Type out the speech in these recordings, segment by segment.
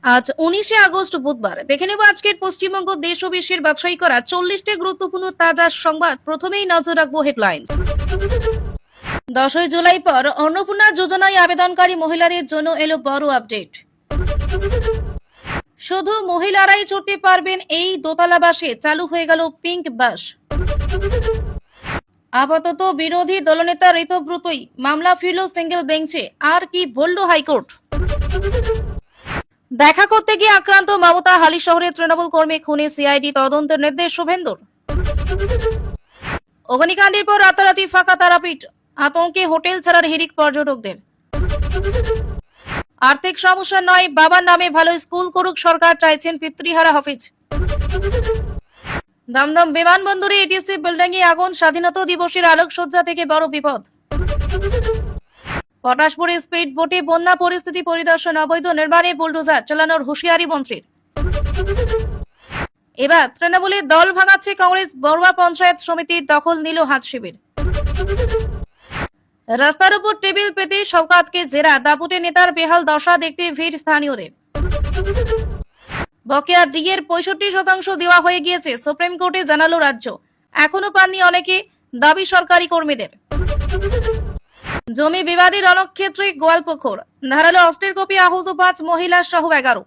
আজ 19শে আগস্ট বুধবার দেখে নেব আজকের পশ্চিমবঙ্গ দেশ ও বিশ্বের বাছাই করা 40টি গুরুত্বপূর্ণ তাজা সংবাদ। প্রথমেই নজর রাখবো হেডলাইন। 10ই জুলাই পর অন্নপূর্ণা যোজনায় আবেদনকারী মহিলাদের জন্য এলো বড় আপডেট। শুধু মহিলারাই চড়তে পারবেন এই দোতলা বাসে, চালু হয়ে গেল পিঙ্ক বাস। আপাতত বিরোধী দলনেতা ঋতব্রতই, মামলা ফিরল সিঙ্গেল বেঞ্চে। আর কি বলল হাইকোর্ট? দেখা করতে গিয়ে আক্রান্ত মমতা, হালি শহরে তৃণমূল কর্মী খুনে সিআইডি তদন্তের নির্দেশ শুভেন্দুর। অগ্নিকাণ্ডের পর রাতারাতি ফাঁকা তারাপীঠ, আতঙ্কে হোটেল ছাড়ার হিড়িক পর্যটকদের। আর্থিক সমস্যা নয়, বাবার নামে ভালো স্কুল করুক সরকার, চাইছেন পিতৃহারা হাফিজ। দমদম বিমানবন্দরে এটিসি বিল্ডিং এ আগুন, স্বাধীনতা দিবসের আলোকসজ্জা থেকে বড় বিপদ। পটাশপুরে স্পিড বোটে বন্যা পরিস্থিতি পরিদর্শন, অবৈধ নির্মাণে বুলডোজার চালানোর হুঁশিয়ারি মন্ত্রীর। এবার তৃণমূলের দল ভাঙাচ্ছে কংগ্রেস, বড়ুয়া পঞ্চায়েত সমিতির দখল নিল হাত শিবির। রাস্তার উপর টেবিল পেতে শওকাতকে জেরা, দাপুটে নেতার বেহাল দশা দেখতে ভিড় স্থানীয়দের। বকেয়া ডিএর 65% দেওয়া হয়ে গিয়েছে, সুপ্রিম কোর্টে জানালো রাজ্য। এখনো পাননি অনেকে, দাবি সরকারি কর্মীদের। জমি বিবাদী রণক্ষেত্রে গোয়ালপুকুর, ধারালো অস্ত্রের কোপে আহত 5 মহিলা সহ 11।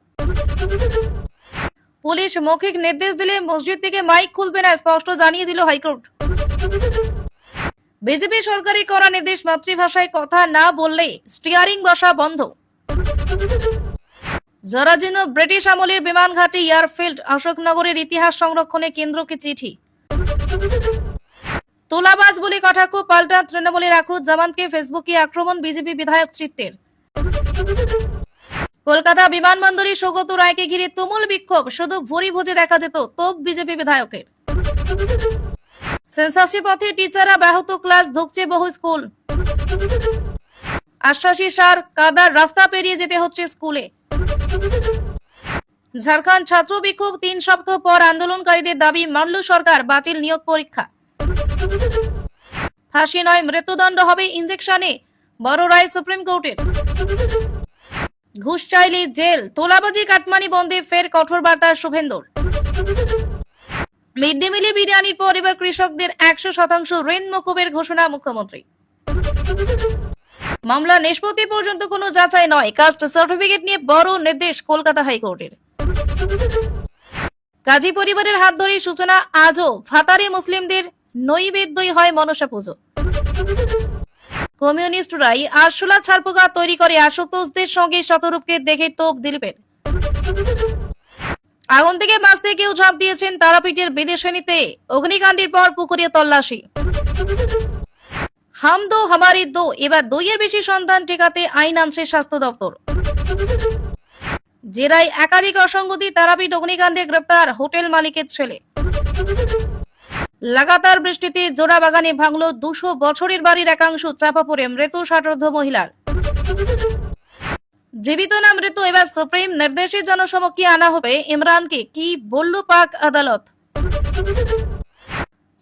পুলিশ মৌখিক নির্দেশ দিলে মসজিদ থেকে মাইক খুলবে না, স্পষ্ট জানিয়ে দিল হাইকোর্ট। বিজেপি সরকারি করা নির্দেশ, মাতৃভাষায় কথা না বললে স্টিয়ারিং বসা বন্ধ। জরাজীর্ণ ব্রিটিশ আমলের বিমান ঘাঁটি এয়ারফিল্ড, অশোকনগরের ইতিহাস সংরক্ষণে কেন্দ্রকে চিঠি। তোলাবাজ বলে কটাক্ষ, পাল্টা তৃণমূলের আক্রোশ, জামানকে ফেসবুকে আক্রমণ বিজেপি বিধায়ক চিত্তের। কলকাতা বিমানবন্দরে সৌগত রায়কে ঘিরে তুমুল বিক্ষোভ, শুধু ভুরি ভোজে দেখা যেত তোপ বিজেপি বিধায়কের। সেন্সরশিপ পথে টিচাররা ব্যাহত, ক্লাস ঢুকছে বহু স্কুল। আশ্বাসী সার, কাদার রাস্তা পেরিয়ে যেতে হচ্ছে স্কুলে। ঝাড়খণ্ড ছাত্র বিক্ষোভ, 3 সপ্তাহ পর আন্দোলনকারীদের দাবি মানল সরকার, বাতিল নিয়োগ পরীক্ষা। ফাঁসি নয়, মৃত্যুদণ্ড হবে ইনজেকশনে, বড় রায় সুপ্রিম কোর্টের। ঘুষ চাইলে জেল, তোলাবাজি কাটমানি বন্ধে ফের কঠোর বার্তা শুভেন্দুর। মিড ডে মিলে বিরিয়ানির পর এবার কৃষকদের 100% ঋণ মকুবের ঘোষণা মুখ্যমন্ত্রী। মামলা নিষ্পত্তি পর্যন্ত কোনো যাচাই নয়, কাস্ট সার্টিফিকেট নিয়ে বড় নির্দেশ কলকাতা হাইকোর্টের। কাজী পরিবারের হাত ধরে সূচনা, আজও ভাতারে মুসলিমদের নৈবেদ্যই হয় মনসা পুজো। কমিউনিস্টরাই আরশোলা ছারপোকা তৈরি করে, আশুতোষদের সঙ্গে শতরূপকে দেখে তোপ দিলীপের। আগুন থেকে বাঁচতে কেউ ঝাঁপ দিয়েছেন তারাপীঠের বিদেশানীতে, অগ্নিকাণ্ডের পর পুকুরে তল্লাশি। হাম দো হামারি দো, এবার 2-এর বেশি সন্তান ঠেকাতে আইন আনছে স্বাস্থ্য দপ্তর। জেরায় একাধিক অসঙ্গতি, তারাপীঠ অগ্নিকাণ্ডে গ্রেপ্তার হোটেল মালিকের ছেলে। লাগাতার বৃষ্টিতে জোড়া বাগানে ভাঙল 200 বছরের বাড়ির একাংশ, চাপা পড়ে মৃত 60ঊর্ধ্ব মহিলার। জীবিত না মৃত, এবার সুপ্রিম নির্দেশের জনসমক্ষে আনা হবে ইমরানকে, কি বলল পাক আদালত।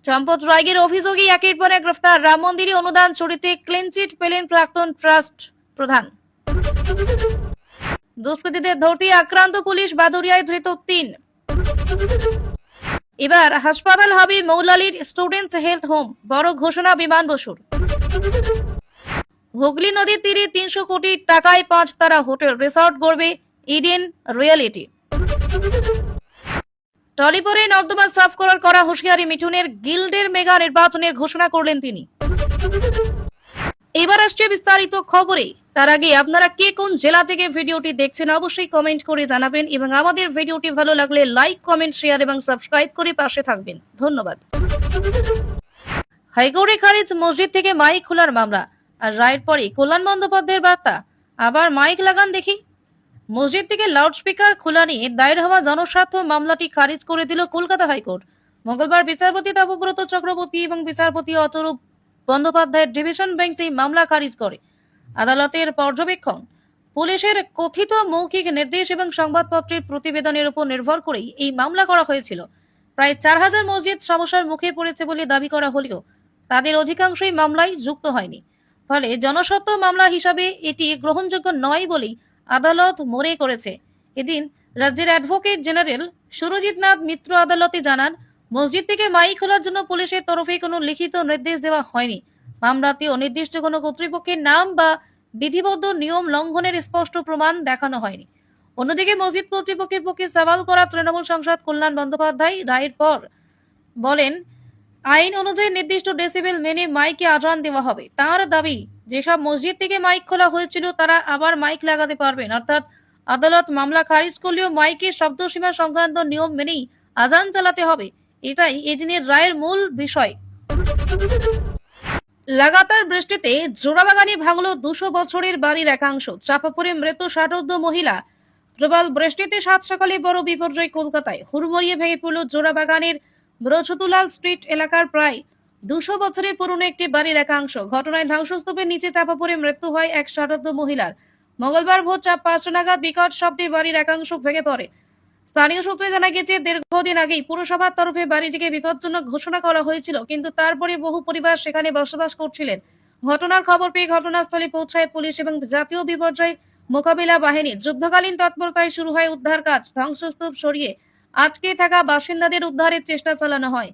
চম্পট রায়ের অভিযোগে একের পর এক গ্রেফতার, রাম মন্দিরে অনুদান চুরিতে ক্লিনচিট পেলেন প্রাক্তন ট্রাস্ট প্রধান। দুষ্কৃতীদের ধরতে আক্রান্ত পুলিশ, বাদুরিয়ায় ধৃত 3। এবার হাসপাতাল হবে মৌলালির স্টুডেন্টস হেলথ হোম, বড় ঘোষণা বিমান বসুর। হুগলি নদীর তীরে 300 কোটি টাকায় 5 তারা হোটেল রিসর্ট গড়বে ইডেন রিয়েলিটি। টলিপরে নর্দমা সাফ করা হুঁশিয়ারি মিঠুনের, গিল্ডের মেগা নির্বাচনের ঘোষণা করলেন তিনি। এবার আসছে বিস্তারিত খবরে। তার আগে আপনারা কে কোন জেলা থেকে ভিডিওটি দেখছেন অবশ্যই কমেন্ট করে জানাবেন, এবং আমাদের ভিডিওটি ভালো লাগলে লাইক, কমেন্ট, শেয়ার এবং সাবস্ক্রাইব করে পাশে থাকবেন। ধন্যবাদ। হাইকোর্টে খারিজ মসজিদ থেকে মাইক খোলার মামলা, আর রায়ের পরে কল্যাণ বন্দ্যোপাধ্যায়ের বার্তা, আবার মাইক লাগান দেখি। মসজিদ থেকে লাউডস্পিকার খোলা নিয়ে দায়ের হওয়া জনস্বার্থ মামলাটি খারিজ করে দিল কলকাতা হাইকোর্ট। মঙ্গলবার বিচারপতি তাপব্রত চক্রবর্তী এবং বিচারপতি অতরূপ বন্দ্যোপাধ্যায়ের ডিভিশন বেঞ্চ এই মামলা খারিজ করে। আদালতের পর্যবেক্ষণ, পুলিশের কথিত মৌখিক নির্দেশ এবং সংবাদপত্রের প্রতিবেদনের উপর নির্ভর করেই এই মামলা করা হয়েছিল। প্রায় 4000 মসজিদ সমস্যার মুখে পড়েছে বলে দাবি করা হলেও তাদের অধিকাংশই মামলায় যুক্ত হয়নি। ফলে জনস্বার্থ মামলা হিসাবে এটি গ্রহণযোগ্য নয় বলেই আদালত মনে করেছে। এদিন রাজ্যের অ্যাডভোকেট জেনারেল সুরজিৎ নাথ মিত্র আদালতে জানান, মসজিদ থেকে মাইক খোলার জন্য পুলিশের তরফে কোনো লিখিত নির্দেশ দেওয়া হয়নি। মামলাতেও নির্দিষ্ট কোনো কর্তৃপক্ষের নাম বা বিধিবদ্ধ নিয়ম লঙ্ঘনের স্পষ্ট প্রমাণ দেখানো হয়নি। অন্যদিকে মসজিদ কর্তৃপক্ষের পক্ষে সওয়াল করা তৃণমূল সাংসদ কল্যাণ বন্দ্যোপাধ্যায় রায়ের পর বলেন, আইন অনুযায়ী নির্দিষ্ট ডেসিবেল মেনে মাইকে আজান দেওয়া হবে। তার দাবি, যেসব মসজিদ থেকে মাইক খোলা হয়েছিল তারা আবার মাইক লাগাতে পারবেন। অর্থাৎ আদালত মামলা খারিজ করলেও মাইকের শব্দসীমা সংক্রান্ত নিয়ম মেনেই আজান চালাতে হবে। এটাই এদিনের রায়ের মূল বিষয়। লাগাতার বৃষ্টিতে জোড়াবাগানে ভাঙল 200 বছরের বাড়ির একাংশ, চাপা পড়ে মৃত 60 মহিলা। প্রবল বৃষ্টিতে সাত সকালে বড় বিপর্যয় কলকাতায়। হুড়মুড়িয়ে ভেঙে পড়ল জোড়াবাগানের ব্রজতুলাল স্ট্রিট এলাকার প্রায় 200 বছরের পুরনো একটি বাড়ির একাংশ। ঘটনায় ধ্বংসস্তূপের নিচে চাপা পড়ে মৃত্যু হয় এক 60 মহিলার। মঙ্গলবার ভোর 5টা নাগাদ বিকট শব্দে বাড়ির একাংশ ভেঙে পড়ে। স্থানীয় সূত্রে জানা গেছে, দীর্ঘদিন আগেই পুরসভার তরফে বাড়িটিকে বিপজ্জনক ঘোষণা করা হয়েছিল, কিন্তু তারপরে বহু পরিবার সেখানে বসবাস করছিলেন। ঘটনার খবর পেয়ে ঘটনাস্থলে পৌঁছায় পুলিশ এবং জাতীয় বিপর্যয় মোকাবিলা বাহিনী। যুদ্ধকালীন তৎপরতায় শুরু হয় উদ্ধার কাজ। ধ্বংসস্তূপ সরিয়ে আটকে থাকা বাসিন্দাদের উদ্ধারের চেষ্টা চালানো হয়।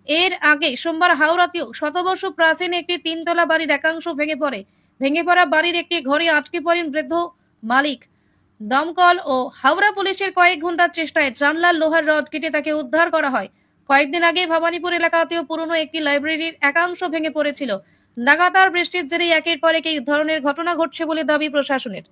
এর আগে সোমবার হাওড়াতেও শতবর্ষ প্রাচীন একটি 3তলা বাড়ির একাংশ ভেঙে পড়ে। ভেঙে পড়া বাড়ির একটি ঘরে আটকে পড়েন বৃদ্ধ মালিক। দমকল ও হাওড়া পুলিশের কয়েক ঘন্টার চেষ্টায় জানলার লোহার রড কেটে তাকে উদ্ধার করা হয়। কয়েকদিন আগে ভবানীপুর এলাকাতেও পুরনো একটি লাইব্রেরির একাংশ ভেঙে পড়েছিল। লাগাতার বৃষ্টির জেরেই একের পর এক এই ধরনের ঘটনা ঘটছে বলে দাবি প্রশাসনের।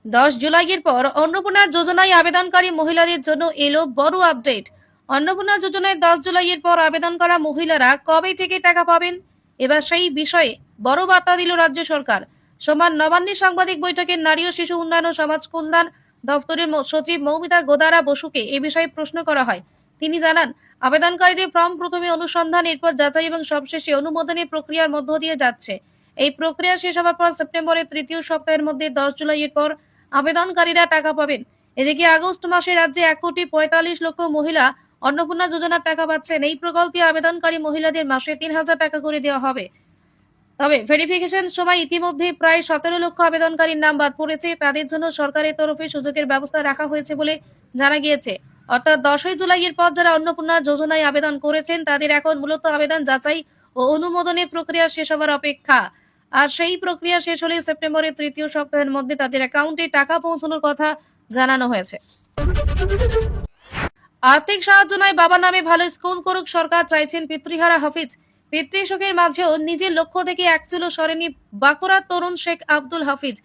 10 জুলাইয়ের পর অন্নপূর্ণা যোজনায় আবেদনকারী মহিলাদের জন্য এলো বড় আপডেট। অন্নপূর্ণা যোজনায় 10 জুলাইয়ের পর আবেদন করা মহিলারা কবে থেকে টাকা পাবেন, এবার সেই বিষয়ে বড় বার্তা দিল রাজ্য সরকার। সোমবার নবান্নে সাংবাদিক বৈঠকে নারী ও শিশু উন্নয়ন ও সমাজ কল্যাণ দপ্তরের সচিব মৌমিতা গোদারা বসুকে এ বিষয়ে প্রশ্ন করা হয়। তিনি জানান, আবেদনকারীদের ফর্ম প্রথমে অনুসন্ধান, এরপর যাচাই এবং সবশেষে অনুমোদনের প্রক্রিয়ার মধ্য দিয়ে যাচ্ছে। এই প্রক্রিয়া শেষ হওয়ার পর সেপ্টেম্বরের তৃতীয় সপ্তাহের মধ্যে 10 জুলাইয়ের পর আবেদনকারীরা টাকা পাবেন। এদিকে আগস্ট মাসে রাজ্যে 1,45,00,000 মহিলা অন্নপূর্ণা যোজনার টাকা পাচ্ছেন। এই প্রকল্পে আবেদনকারী মহিলাদের মাসে 3,000 টাকা করে দেওয়া হবে। তবে ভেরিফিকেশন সময় ইতিমধ্যে প্রায় 17 লক্ষ আবেদনকারীর নাম বাদ পড়েছে। তাদের জন্য সরকারের তরফে সুযোগের ব্যবস্থা রাখা হয়েছে বলে জানা গিয়েছে। অর্থাৎ 10 জুলাইয়ের পর যারা অন্নপূর্ণা যোজনায় আবেদন করেছেন তাদের এখন মূলত আবেদন যাচাই ও অনুমোদনের প্রক্রিয়া শেষ হওয়ার অপেক্ষা। আর সেই প্রক্রিয়া শেষ হলে সেপ্টেম্বরের তৃতীয় সপ্তাহের মধ্যে তাদের অ্যাকাউন্টে টাকা পৌঁছানোর কথা জানানো হয়েছে। আর্থিক সাহায্য নয়, বাবার নামে ভালো স্কুল করুক সরকার, চাইছেন পিতৃহারা হাফিজ। পিতৃশোকের মাঝেও নিজের লক্ষ্য থেকে এক চুলো সরেনি বাঁকুড়ার তরুণ শেখ আব্দুল হাফিজ।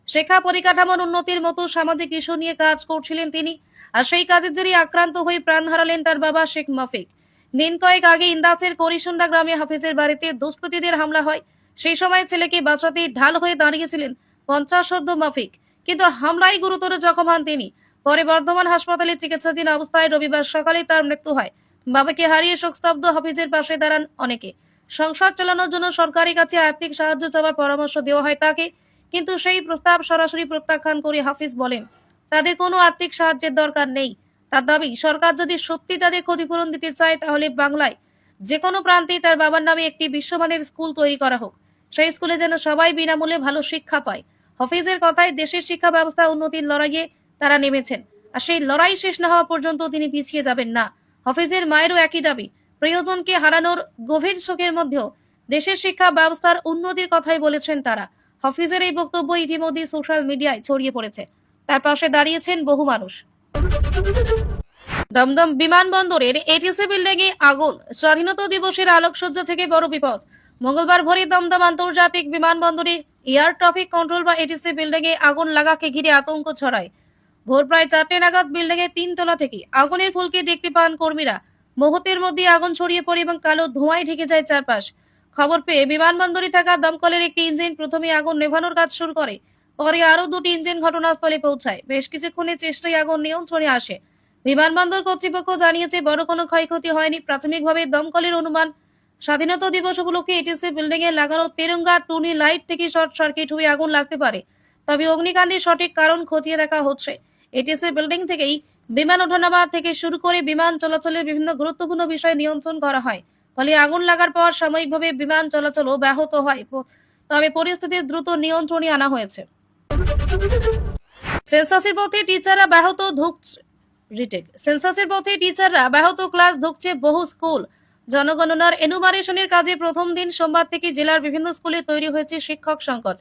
শিক্ষা পরিকাঠামোর উন্নতির মতো সামাজিক ইস্যু নিয়ে কাজ করছিলেন তিনি। আর সেই কাজের জেরে আক্রান্ত হয়ে প্রাণ হারালেন তার বাবা শেখ মাফিক। দিন কয়েক আগে ইন্দাসের করিসুন্ডা গ্রামে হাফিজের বাড়িতে দুষ্কৃতীদের হামলা হয়। সেই সময় ছেলেকে বাঁচাতে ঢাল হয়ে দাঁড়িয়েছিলেন 50 মাফিক, কিন্তু হামলায় গুরুতর জখম হন তিনি। পরে বর্ধমান হাসপাতালে চিকিৎসাধীন অবস্থায় রবিবার সকালে তার মৃত্যু হয়। বাবাকে হারিয়ে শোকস্তব্ধ হাফিজের পাশে দাঁড়ান অনেকে। সংসার চালানোর জন্য সরকারের কাছে আর্থিক সাহায্য চাওয়ার পরামর্শ দেওয়া হয় তাকে, কিন্তু সেই প্রস্তাব সরাসরি প্রত্যাখ্যান করে হাফিজ বলেন তাদের কোনো আর্থিক সাহায্যের দরকার নেই। তার দাবি, সরকার যদি সত্যি তাদের ক্ষতিপূরণ দিতে চায় তাহলে বাংলায় যে কোনো প্রান্তে তার বাবার নামে একটি বিশ্বমানের স্কুল তৈরি করা হোক। সেই স্কুলে যেন সবাই বিনামূল্যে ভালো শিক্ষা পায়। হাফিজের কথায় দেশের শিক্ষা ব্যবস্থা উন্নতির লড়াইয়ে তারা নেমেছেন, আর সেই লড়াই শেষ না হওয়া পর্যন্ত তিনি পিছিয়ে যাবেন না। হাফিজের মায়েরও একই দাবি। প্রিয়জনকে হারানোর গভীর শোকের মধ্যেও দেশের শিক্ষা ব্যবস্থার উন্নতির কথাই বলেছেন তারা। হাফিজের এই বক্তব্য ইতিমধ্যে সোশ্যাল মিডিয়ায় ছড়িয়ে পড়েছে। তার পাশে দাঁড়িয়েছেন বহু মানুষ। দমদম বিমানবন্দরের এটিসি বিল্ডিং এ আগুন, স্বাধীনতা দিবসের আলোকসজ্জা থেকে বড় বিপদ। মঙ্গলবার ভোরে দমদম আন্তর্জাতিক বিমানবন্দরে এয়ার ট্রাফিক কন্ট্রোল বা এটিসি বিল্ডিং এ আগুন লাগাকে ঘিরে আতঙ্ক ছড়ায়। ভোর প্রায় 4টে নাগাদ বিল্ডিং এর 3 তলা থেকে আগুনের ফুলকি দেখতে পান কর্মীরা। মুহূর্তের মধ্যে আগুন ছড়িয়ে পড়ে এবং কালো ধোঁয়ায় ঢেকে যায় চারপাশ। খবর পেয়ে বিমানবন্দরে থাকা দমকলের একটি ইঞ্জিন প্রথমে আগুন নেভানোর কাজ শুরু করে। পরে আরো 2টি ইঞ্জিন ঘটনাস্থলে পৌঁছায়। বেশ কিছুক্ষণের চেষ্টায় আগুন নিয়ন্ত্রণে আসে। বিমানবন্দর কর্তৃপক্ষ জানিয়েছে বড় কোনো ক্ষয়ক্ষতি হয়নি। প্রাথমিকভাবে দমকলের অনুমান, স্বাধীনতা দিবস উপলক্ষে এটিসি বিল্ডিং এ লাগানো তেরঙ্গা টুনি লাইট থেকে শর্ট সার্কিট হয়ে আগুন লাগতে পারে। তবে অগ্নিকাণ্ডের সঠিক কারণ খতিয়ে দেখা হচ্ছে। এটিসি বিল্ডিং থেকেই বিমান ওঠানামা থেকে শুরু করে বিমান চলাচলের বিভিন্ন গুরুত্বপূর্ণ বিষয় নিয়ন্ত্রণ করা হয়। ফলে আগুন লাগার পর সাময়িকভাবে বিমান চলাচলও ব্যাহত হয়, তবে পরিস্থিতি দ্রুত নিয়ন্ত্রণে আনা হয়েছে। সেন্সাসের পথে টিচাররা ব্যাহত ঢুকছে রিটেক সেন্সাসের পথে টিচাররা ব্যাহত ক্লাস ঢুকছে বহু স্কুল। জনগণনার এনুমারেশনের কাজে প্রথম দিন সোমবার থেকে জেলার বিভিন্ন স্কুলে তৈরি হয়েছে শিক্ষক সংকট।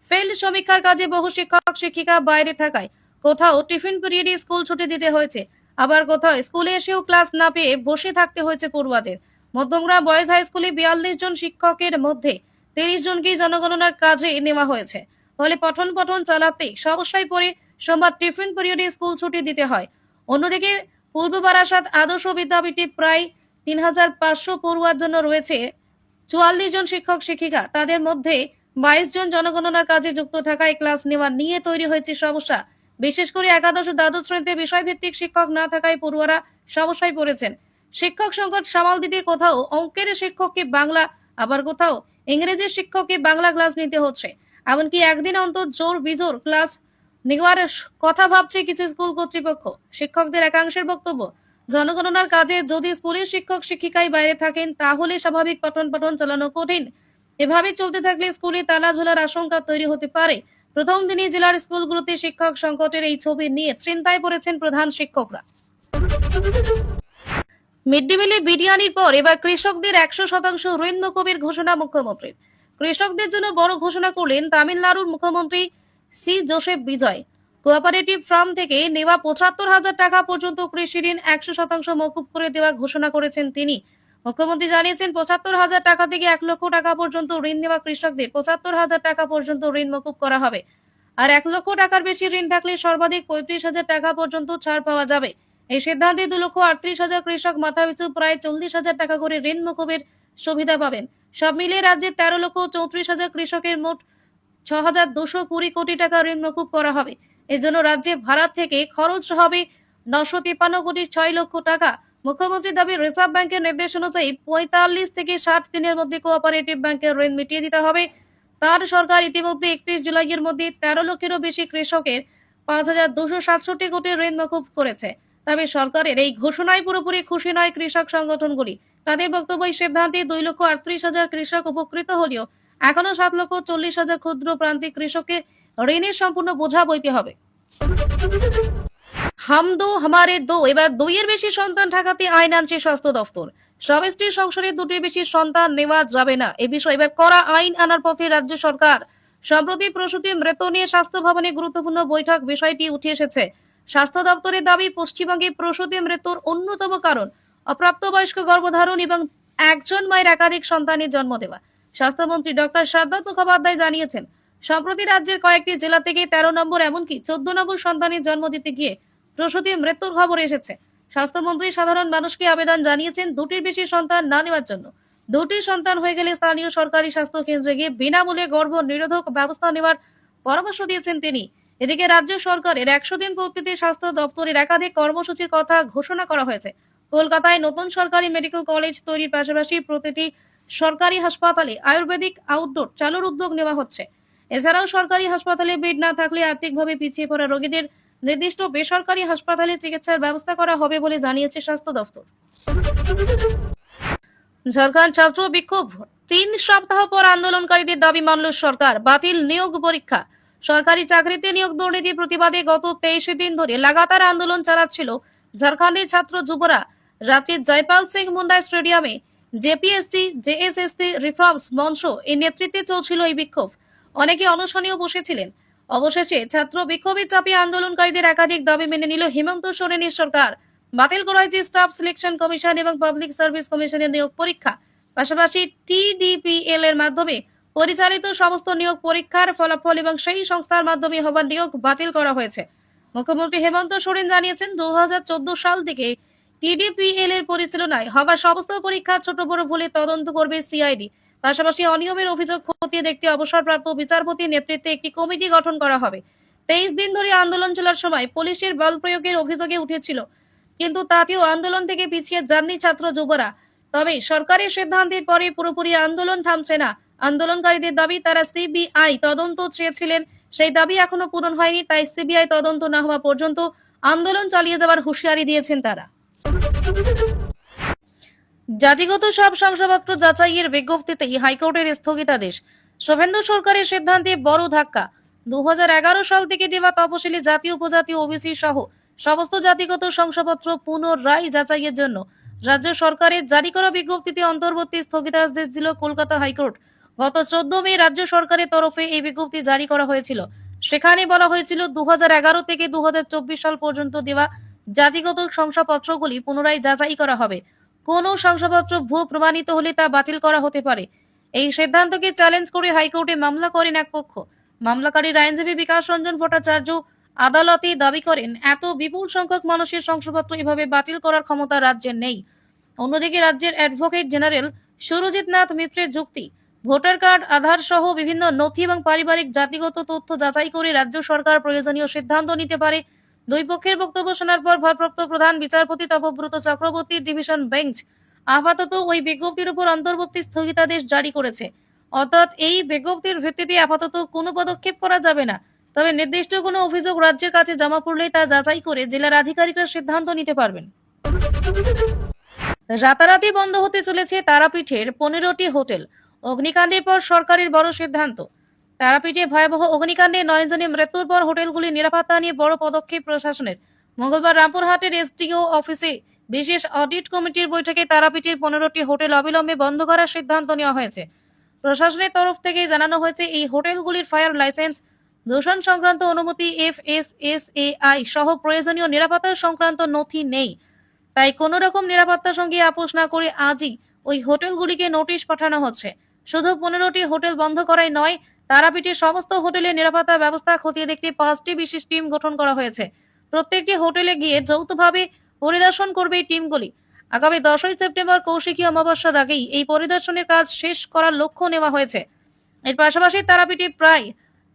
ফিল্ড সমীক্ষার কাজে বহু শিক্ষক শিক্ষিকা বাইরে থাকায় কোথাও টিফিন পিরিয়ডে স্কুল ছুটি দিতে হয়েছে, আবার কোথাও স্কুলে এসেও ক্লাস না পেয়ে বসে থাকতে হয়েছে পড়ুয়াদের। মধ্যমগ্রাম বয়েজ হাই স্কুলে 42 জন শিক্ষকের মধ্যে 30 জনকেই জনগণনার কাজে নেওয়া হয়েছে। ফলে পঠন পঠন চালাতে সমস্যায় পড়ে সোমবার টিফিন পিরিয়ডে স্কুল ছুটি দিতে হয়। অন্যদিকে পূর্ব বারাসাত আদর্শ বিদ্যাপীঠে প্রায় 3500 পড়ুয়ার জন্য রয়েছে 44 জন শিক্ষক শিক্ষিকা। তাদের মধ্যে 22 জন জনগণনার কাজে যুক্ত থাকায় ক্লাস নেওয়া নিয়ে তৈরি হয়েছে সমস্যা। বিশেষ করে একাদশ ও দ্বাদশ শ্রেণীতে বিষয়ভিত্তিক শিক্ষক না থাকায় পড়ুয়ারা সমস্যায় পড়েছেন। শিক্ষক সংকট সামাল দিতে কোথাও অঙ্কের শিক্ষককে বাংলা, আবার কোথাও ইংরেজি শিক্ষককে বাংলা ক্লাস নিতে হচ্ছে। এমনকি একদিন অন্তর জোর বিজোর ক্লাস নেওয়ার কথা ভাবছে কিছু স্কুল কর্তৃপক্ষ। শিক্ষকদের একাংশের বক্তব্য, জনগণনার কাজে যদি স্কুলের শিক্ষক শিক্ষিকাই বাইরে থাকেন তাহলে স্বাভাবিক পঠন পাঠন চালানো কঠিন। এভাবে চলতে থাকলে স্কুলে তালা ঝোলার আশঙ্কা তৈরি হতে পারে। প্রথম দিনই জেলার স্কুলগুলোতে শিক্ষক সংকটের এই ছবি নিয়ে চিন্তায় পড়েছেন প্রধান শিক্ষকরা। মিড ডে মিলে বিরিয়ানির পর এবার কৃষকদের 100% ঋণ মকুবের ঘোষণা মুখ্যমন্ত্রীর। কৃষকদের জন্য বড় ঘোষণা করলেন তামিলনাড়ুর মুখ্যমন্ত্রী সি জোসেফ বিজয়। কোঅপারেটিভ ফার্ম থেকে নেওয়া 75,000 টাকা পর্যন্ত কৃষি ঋণ 100% মকুব করে দেওয়া ঘোষণা করেছেন তিনি। মুখ্যমন্ত্রী জানিয়েছেন 75,000 টাকা থেকে 1 লক্ষ টাকা পর্যন্ত ঋণ নেওয়া কৃষকদের 75,000 টাকা পর্যন্ত ঋণ মকুব করা হবে। আর 1 লক্ষ টাকার বেশি ঋণ থাকলে সর্বাধিক 35,000 টাকা পর্যন্ত ছাড় পাওয়া যাবে। এই সিদ্ধান্তে 2,38,000 কৃষক মাথাপিছু প্রায় 40,000 টাকা করে ঋণ মকুবের সুবিধা পাবেন। সব মিলিয়ে রাজ্যের 13,34,000 কৃষকের মোট 6,220 কোটি টাকা ঋণ মকুব করা হবে। এজন্য রাজ্যে ভাড়া থেকে খরচ হবে 953 কোটি 6 লক্ষ টাকা। মুখ্যমন্ত্রীর দাবি, রিজার্ভ ব্যাংকের নির্দেশ অনুযায়ী 45 থেকে 60 দিনের মধ্যে কোঅপারেটিভ ব্যাংকের ঋণ মিটিয়ে দিতে হবে। তার সরকার ইতিমধ্যে 31 জুলাইয়ের মধ্যে 13 লক্ষেরও বেশি কৃষকের 5,267 কোটি ঋণ মকুব করেছে। তবে সরকারের এই ঘোষণায় পুরোপুরি খুশি নয় কৃষক সংগঠনগুলি। তাদের বক্তব্য, এই সিদ্ধান্তে 2,38,000 কৃষক উপকৃত হলেও এখনো 7,40,000 ক্ষুদ্র প্রান্তিক কৃষককে ঋণের সম্পূর্ণ বোঝা বইতে হবে। হাম দো হামারে দো, এবার 2-এর বেশি সন্তান ঠেকাতে আইন আনছে স্বাস্থ্য দফতর। স্বামী স্ত্রী সংসারে 2টির বেশি সন্তান নেওয়া যাবে না, এ বিষয়ে এবার কড়া আইন আনার পথে রাজ্য সরকার। সম্প্রতি প্রসূতি মৃত্যু নিয়ে স্বাস্থ্য ভবনে গুরুত্বপূর্ণ বৈঠক বিষয়টি উঠে এসেছে। স্বাস্থ্য দপ্তরের দাবি, পশ্চিমবঙ্গে প্রসূতি মৃত্যুর অন্যতম কারণ অপ্রাপ্তবয়স্ক গর্ভধারণ এবং একজন মায়ের একাধিক সন্তানের জন্ম দেওয়া। স্বাস্থ্যমন্ত্রী ডক্টর সারদা মুখোপাধ্যায় জানিয়েছেন, সম্প্রতি রাজ্যের কয়েকটি জেলা থেকে 13 নম্বর এমনকি 14 নম্বর সন্তানের জন্ম দিতে গিয়ে প্রসূতি মৃত্যুর খবর এসেছে। স্বাস্থ্যমন্ত্রী সাধারণ মানুষকে আবেদন জানিয়েছেন 2টির বেশি সন্তান না নেওয়ার জন্য। 2টি সন্তান হয়ে গেলে স্থানীয় সরকারি স্বাস্থ্য কেন্দ্রে গিয়ে বিনামূল্যে গর্ভ নিরোধক ব্যবস্থা নেওয়ার পরামর্শ দিয়েছেন তিনি। এদিকে রাজ্য সরকারের 100 দিন পূর্তিতে স্বাস্থ্য দপ্তরের একাধিক কর্মসূচির কথা ঘোষণা করা হয়েছে। কলকাতায় নতুন সরকারি মেডিকেল কলেজ তৈরির পাশাপাশি প্রতিটি সরকারি হাসপাতালে আয়ুর্বেদিক আউটডোর চালুর উদ্যোগ নেওয়া হচ্ছে। এছাড়াও সরকারি হাসপাতালে বেড না থাকলে আর্থিকভাবে পিছিয়ে পড়া রোগীদের নির্দিষ্ট বেসরকারি হাসপাতালে চিকিৎসার ব্যবস্থা করা হবে বলে জানিয়েছে স্বাস্থ্য দপ্তর। ঝাড়খণ্ড ছাত্র বিক্ষোভ, 3 সপ্তাহ পর আন্দোলনকারীদের দাবি মানল সরকার, বাতিল নিয়োগ পরীক্ষা। সরকারি চাকরিতে নিয়োগ দুর্নীতির প্রতিবাদে গত 23 দিন ধরে লাগাতার আন্দোলন চালাচ্ছিল ঝাড়খণ্ডের ছাত্র যুবরা। রাঁচির জয়পাল সিং মুন্ডা স্টেডিয়ামে জেপিএসসি জেএসএসসি রিফর্মস মঞ্চ এর নেতৃত্বে চলছিল এই বিক্ষোভ। অনেকে অনশনেও বসেছিলেন। অবশেষে ছাত্র বিক্ষোভের চাপে আন্দোলনকারীদের একাধিক দাবি মেনে নিল হেমন্ত সোরেনের সরকার। বাতিল করা হয়েছে স্টাফ সিলেকশন কমিশন এবং পাবলিক সার্ভিস কমিশনের নিয়োগ পরীক্ষা। পাশাপাশি টিডিপিএল এর মাধ্যমে পরিচালিত সমস্ত নিয়োগ পরীক্ষার ফলাফল এবং সেই সংস্থার মাধ্যমে হওয়া নিয়োগ বাতিল করা হয়েছে। মুখ্যমন্ত্রী হেমন্ত সোরেন জানিয়েছেন, 2014 সাল থেকে টিডিপিএল এর পরিচালনায় হওয়া সমস্ত পরীক্ষা ছোট বড় ভুলে তদন্ত করবে সিআইডি। পাশাপাশি অনিয়মের অভিযোগ খতিয়ে দেখতে অবসরপ্রাপ্ত বিচারপতির নেতৃত্বে একটি কমিটি গঠন করা হবে। 23 দিন ধরে আন্দোলন চলার সময় পুলিশের বল প্রয়োগের অভিযোগে উঠেছিল, কিন্তু তাতেও আন্দোলন থেকে পিছিয়ে যাননি ছাত্র যুবরা। তবে সরকারের সিদ্ধান্তের পরে পুরোপুরি আন্দোলন থামছে না। আন্দোলনকারীদের দাবি, তারা সিবিআই তদন্ত চেয়েছিলেন, সেই দাবি এখনো পূরণ হয়নি। তাই সিবিআই তদন্ত না হওয়া পর্যন্ত আন্দোলন চালিয়ে যাওয়ার হুঁশিয়ারি দিয়েছেন তারা। জাতিগত সব শংসাপত্র যাচাইয়ের বিজ্ঞপ্তিতেই হাইকোর্টের স্থগিতাদেশ। শুভেন্দু সরকারের সিদ্ধান্তে বড় ধাক্কা। 2011 সাল থেকে দেওয়া তপশিলি জাতি উপজাতি ওবিসি সহ সমস্ত জাতিগত শংসাপত্র পুনরায় যাচাইয়ের জন্য রাজ্য সরকারের জারি করা বিজ্ঞপ্তিতে অন্তর্বর্তী স্থগিতাদেশ দিল কলকাতা হাইকোর্ট। গত 14 মে রাজ্য সরকারের তরফে এই বিজ্ঞপ্তি জারি করা হয়েছিল। সেখানে বলা হয়েছিল 2011 থেকে 2024 সাল পর্যন্ত দেওয়া জাতিগত শংসাপত্রগুলি পুনরায় যাচাই করা হবে। কোনো শংসাপত্র ভুয়ো প্রমাণিত হলে তা বাতিল করা হতে পারে। এই সিদ্ধান্তকে চ্যালেঞ্জ করে হাইকোর্টে মামলা করেন এক পক্ষ। মামলাকারীর আইনজীবী বিকাশ রঞ্জন ভট্টাচার্য আদালতে দাবি করেন, এত বিপুল সংখ্যক মানুষের শংসাপত্র এভাবে বাতিল করার ক্ষমতা রাজ্যের নেই। অন্যদিকে রাজ্যের অ্যাডভোকেট জেনারেল সুরজিৎ নাথ মিত্রের যুক্তি, ভোটার কার্ড, আধার সহ বিভিন্ন নথি এবং পারিবারিক জাতিগত তথ্য যাচাই করে রাজ্য সরকার প্রয়োজনীয় সিদ্ধান্ত নিতে পারে। দুই পক্ষের বক্তব্য শোনার পর ভারপ্রাপ্ত প্রধান বিচারপতি তপব্রত চক্রবর্তীর ডিভিশন বেঞ্চ আপাতত ওই বিজ্ঞপ্তির উপর অন্তর্বর্তী স্থগিতাদেশ জারি করেছে। অর্থাৎ এই বিজ্ঞপ্তির ভিত্তিতে আপাতত কোনো পদক্ষেপ করা যাবে না। তবে নির্দিষ্ট কোনো অভিযোগ রাজ্যের কাছে জমা পড়লেই তা যাচাই করে জেলার আধিকারিকরা সিদ্ধান্ত নিতে পারবেন। রাতারাতি বন্ধ হতে চলেছে তারাপীঠের 15টি হোটেল। অগ্নিকাণ্ডের পর সরকারের বড় সিদ্ধান্ত। তারাপীঠে ভয়াবহ অগ্নিকাণ্ডে 9 জনের মৃত্যুর পর হোটেলগুলির নিরাপত্তা নিয়ে বড় পদক্ষেপ প্রশাসনের। মঙ্গলবার রামপুরহাটের এসডিও অফিসে বিশেষ অডিট কমিটির বৈঠকে তারাপীঠের 15টি হোটেল অবিলম্বে বন্ধ করার সিদ্ধান্ত নেওয়া হয়েছে। প্রশাসনের তরফ থেকে জানানো হয়েছে, এই হোটেলগুলির ফায়ার লাইসেন্স, দূষণ সংক্রান্ত অনুমতি, FSSAI সহ প্রয়োজনীয় নিরাপত্তা সংক্রান্ত নথি নেই। তাই কোনো রকম নিরাপত্তার সঙ্গে আপোষ না করে আজই ওই হোটেলগুলিকে নোটিশ পাঠানো হচ্ছে। শুধু 15টি হোটেল বন্ধ করাই নয়, তারাপীঠের সমস্ত হোটেলের নিরাপত্তা ব্যবস্থা খতিয়ে দেখতে 5টি বিশেষ টিম গঠন করা হয়েছে। প্রত্যেকটি হোটেলে গিয়ে যৌথভাবে পরিদর্শন করবে এই টিমগুলি। আগামী 10ই সেপ্টেম্বর কৌশিকী অমাবস্যার আগেই এই পরিদর্শনের কাজ শেষ করার লক্ষ্য নেওয়া হয়েছে। এর পাশাপাশি তারাপীঠে প্রায়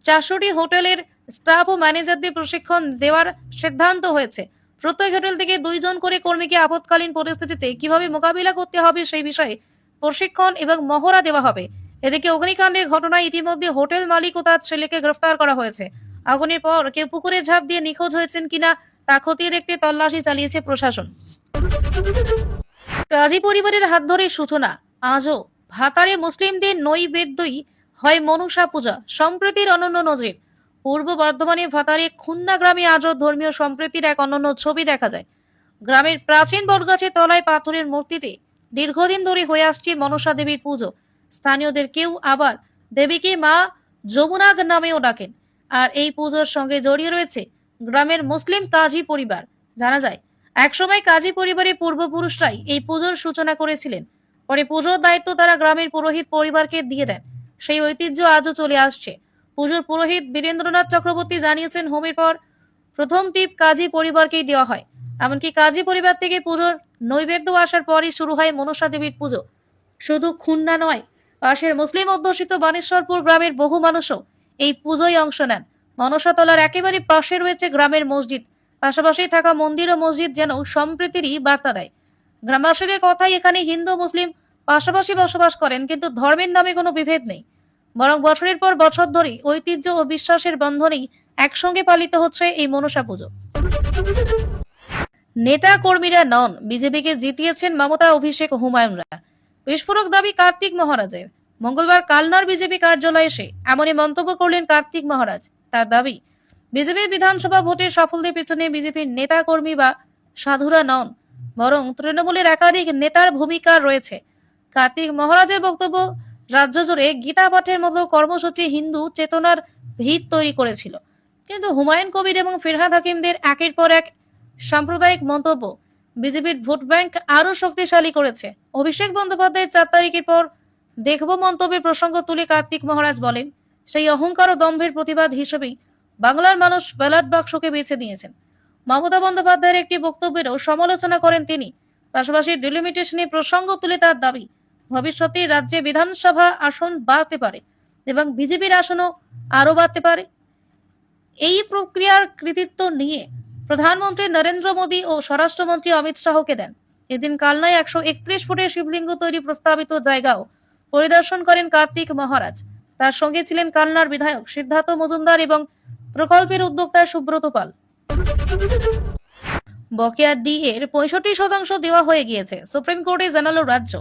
400টি হোটেলের স্টাফ ও ম্যানেজারদের প্রশিক্ষণ দেওয়ার সিদ্ধান্ত হয়েছে। প্রত্যেক হোটেল থেকে 2 জন করে কর্মীকে আপৎকালীন পরিস্থিতিতে কিভাবে মোকাবিলা করতে হবে সেই বিষয়ে প্রশিক্ষণ এবং মহড়া দেওয়া হবে। এদিকে অগ্নিকাণ্ডের ঘটনায় ইতিমধ্যে হোটেল মালিক ও তার ছেলেকে গ্রেফতার করা হয়েছে। আগুনের পর কেউ পুকুরে ঝাঁপ দিয়ে নিখোঁজ হয়েছেন কিনা তা খতিয়ে দেখতে তল্লাশি চালিয়েছে প্রশাসন। কাজী পরিবারের হাত ধরে সূচনা। আজও ভাতারে মুসলিমদের নৈবেদ্যই হয় মনসা পূজা, সম্প্রীতির অনন্য নজির। পূর্ব বর্ধমানে ভাতারে খুন্না গ্রামে আজও ধর্মীয় সম্প্রীতির এক অনন্য ছবি দেখা যায়। গ্রামের প্রাচীন বটগাছের তলায় পাথরের মূর্তিতে দীর্ঘদিন ধরে হয়ে আসছে মনসা দেবীর পুজো। স্থানীয়দের কেউ আবার দেবীকে মা যমুনাগ নামেও ডাকেন। আর এই পুজোর সঙ্গে জড়িয়ে রয়েছে গ্রামের মুসলিম কাজী পরিবার। জানা যায়, একসময় কাজী পরিবারের পূর্বপুরুষরাই এই পুজোর সূচনা করেছিলেন। পরে পুজোর দায়িত্ব তারা গ্রামের পুরোহিত পরিবারকে দিয়ে দেন। সেই ঐতিহ্য আজও চলে আসছে। পুজোর পুরোহিত বীরেন্দ্রনাথ চক্রবর্তী জানিয়েছেন, হোমের পর প্রথম টিপ কাজী পরিবারকেই দেওয়া হয়। এমনকি কাজী পরিবার থেকে পুজোর নৈবেদ্য আসার পরই শুরু হয় মনসা দেবীর পুজো। শুধু খুলনা নয়, পাশের মুসলিম অধ্যুষিত বানেশ্বরপুর গ্রামের বহু মানুষও এই পুজোয় অংশ নেন। মনসাতলার একেবারে পাশে রয়েছে গ্রামের মসজিদ। পাশাপাশি থাকা মন্দির ও মসজিদ যেন সম্প্রীতিরই বার্তা দেয়। গ্রামবাসীদের কথাই, এখানে হিন্দু মুসলিম পাশাপাশি বসবাস করেন, কিন্তু ধর্মের নামে কোনো বিভেদ নেই। বরং বছরের পর বছর ধরে ঐতিহ্য ও বিশ্বাসের বন্ধনেই একসঙ্গে পালিত হচ্ছে এই মনসা পুজো। নেতা কর্মীরা নন, বিজেপিকে জিতিয়েছেন মমতা, অভিষেক, হুমায়ুনরা। বিস্ফোরক দাবি কার্তিক মহারাজের। মঙ্গলবার কালনার বিজেপি কার্যালয়ে এসে এমনই মন্তব্য করলেন কার্তিক মহারাজ। তার দাবি, বিজেপি বিধানসভা ভোটের সাফল্যের পিছনে বিজেপির নেতা কর্মী বা সাধুরা নন, বরং তৃণমূলের একাধিক নেতার ভূমিকা রয়েছে। কার্তিক মহারাজের বক্তব্য, রাজ্য জুড়ে গীতা পাঠের মতো কর্মসূচি হিন্দু চেতনার ভিত তৈরি করেছিল, কিন্তু হুমায়ুন কবির এবং ফিরহাদ হাকিমদের একের পর এক সাম্প্রদায়িক মন্তব্য বিজেপির ভোট ব্যাংক আরো শক্তিশালী করেছে। অভিষেক বন্দ্যোপাধ্যায়ের 4 তারিখের পর দেখব মন্তব্যের প্রসঙ্গ তুলে কার্তিক মহারাজ বলেন, সেই অহংকার ও দম্ভের প্রতিবাদ হিসেবেই বাংলার মানুষ ব্যালট বাক্সকে বেছে নিয়েছেন। মমতা বন্দ্যোপাধ্যায়ের একটি বক্তব্যেরও সমালোচনা করেন তিনি। পাশাপাশি ডিলিমিটেশনের প্রসঙ্গ তুলে তার দাবি, ভবিষ্যতে রাজ্যে বিধানসভা আসন বাড়তে পারে এবং বিজেপির আসনও আরো বাড়তে পারে। এই প্রক্রিয়ার কৃতিত্ব নিয়ে প্রধানমন্ত্রী নরেন্দ্র মোদী ও স্বরাষ্ট্রমন্ত্রী অমিত শাহকে দেন। এদিন কালনায় 131 ফুটের শিবলিঙ্গ তৈরি প্রস্তাবিত জায়গাও পরিদর্শন করেন কার্তিক মহারাজ। তার সঙ্গে ছিলেন কালনার বিধায়ক সিদ্ধার্থ মজুমদার এবং প্রকল্পের উদ্যোক্তা সুব্রত পাল। বকেয়া DA-র 65% দেওয়া হয়ে গিয়েছে। সুপ্রিম কোর্টে জানালো রাজ্য,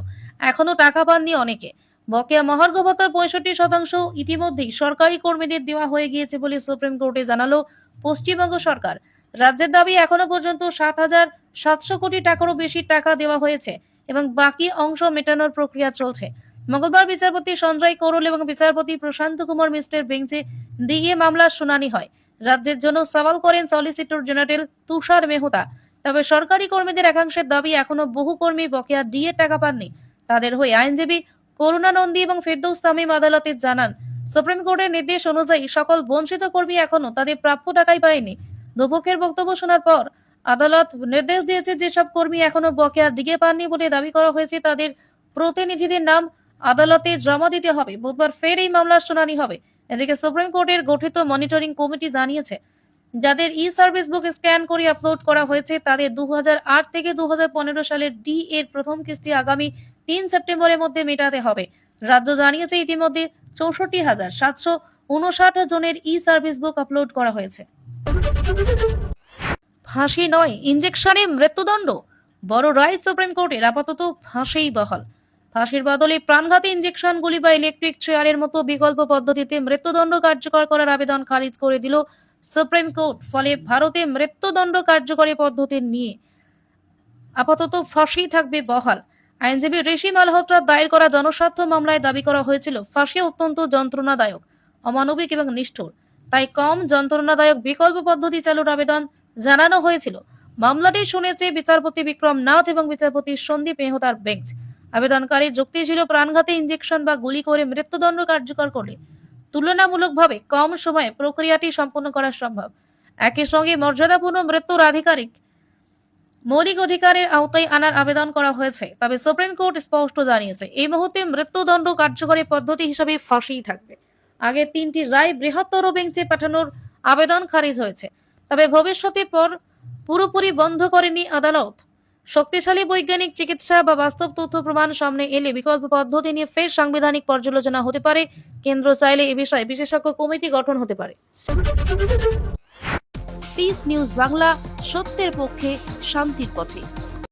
এখনো টাকা পাননি অনেকে। বকেয়া মহার্ঘ ভাতার 65% ইতিমধ্যেই সরকারি কর্মীদের দেওয়া হয়ে গিয়েছে বলে সুপ্রিম কোর্টে জানালো পশ্চিমবঙ্গ সরকার। রাজ্যের দাবি এখনো পর্যন্ত 7,700 কোটি টাকারও বেশি টাকা দেওয়া হয়েছে এবং বাকি অংশ মেটানোর প্রক্রিয়া চলছে। মঙ্গলবার বিচারপতি সঞ্জয় কৌরল এবং বিচারপতি প্রশান্ত কুমার মিশ্রের বেঞ্চে ডিএ মামলার শুনানি হয়। রাজ্যের জন্য সওয়াল করেন সলিসিটর জেনারেল তুষার মেহতা। তবে সরকারি কর্মীদের একাংশের দাবি এখনো বহু কর্মী বকেয়া ডিএ টাকা পাননি। তাদের হয়ে আইনজীবী করুণা নন্দী এবং ফেরদৌস তামিম আদালতে জানান, সুপ্রিম কোর্টের নির্দেশ অনুযায়ী সকল বঞ্চিত কর্মী এখনো তাদের প্রাপ্য টাকাই পায়নি। দুপক্ষের বক্তব্য শোনার পর আদালত নির্দেশ দিয়েছে যেসব কর্মী এখনো বকেয়া ডিএ পাননি বলে দাবি করা হয়েছে তাদের প্রতিনিধিদের নাম আদালতে জমা দিতে হবে। বুধবার ফের এই মামলার শুনানি হবে। এদিকে সুপ্রিম কোর্টের গঠিত মনিটরিং কমিটি জানিয়েছে, যাদের ই সার্ভিস বুক স্ক্যান করে আপলোড করা হয়েছে তাদের 2008 থেকে 2015 সালের ডি এর প্রথম কিস্তি আগামী 3 সেপ্টেম্বরের মধ্যে মেটাতে হবে। রাজ্য জানিয়েছে ইতিমধ্যে 64,759 জনের ই সার্ভিস বুক আপলোড করা হয়েছে। ফাঁসি নয়, ইনজেকশনে মৃত্যুদণ্ড। বড় রায় সুপ্রিম কোর্টের, আপাতত ফাঁসিই বহাল। ফাঁসির বদলে প্রাণঘাতী ইনজেকশন, গুলি বা ইলেকট্রিক চেয়ারের মতো বিকল্প পদ্ধতিতে মৃত্যুদণ্ড কার্যকর করার আবেদন খারিজ করে দিল সুপ্রিম কোর্ট। ফলে ভারতে মৃত্যুদণ্ড কার্যকরী পদ্ধতি নিয়ে আপাতত ফাঁসি থাকবে বহাল। আইনজীবী ঋষি মালহোত্রার দায়ের করা জনস্বার্থ মামলায় দাবি করা হয়েছিল ফাঁসি অত্যন্ত যন্ত্রণাদায়ক, অমানবিক এবং নিষ্ঠুর। তাই কম যন্ত্রণাদায়ক বিকল্প পদ্ধতি চালুর আবেদন জানানো হয়েছিল। মামলাটি শুনেছে বিচারপতি বিক্রম নাথ এবং বিচারপতি সন্দীপ মেহতার বেঞ্চ। আবেদনকারীর যুক্তি ছিল প্রাণঘাতী ইনজেকশন বা গুলি করে মৃত্যুদণ্ড কার্যকর করলে তুলনামূলকভাবে কম সময়ে প্রক্রিয়াটি সম্পন্ন করা সম্ভব। একই সঙ্গে মর্যাদাপূর্ণ মৃত্যুর মৌলিক অধিকারের আওতায় আনার আবেদন করা হয়েছে। তবে সুপ্রিম কোর্ট স্পষ্ট জানিয়েছে এই মুহূর্তে মৃত্যুদণ্ড কার্যকরী পদ্ধতি হিসেবে ফাঁসিই থাকবে। আগে 3টি রায় বৃহত্তর বেঞ্চে পাঠানোর আবেদন খারিজ হয়েছে, তবে ভবিষ্যতে পুরোপুরি বন্ধ করেনি আদালত। শক্তিশালী বৈজ্ঞানিক চিকিৎসা বা বাস্তব তথ্য প্রমাণ সামনে এলে বিকল্প পদ্ধতি নিয়ে ফের সাংবিধানিক পর্যালোচনা হতে পারে। কেন্দ্র চাইলে এ বিষয়ে বিশেষজ্ঞ কমিটি গঠন হতে পারে। পিস নিউজ বাংলা, সত্যের পক্ষে, শান্তির পথে।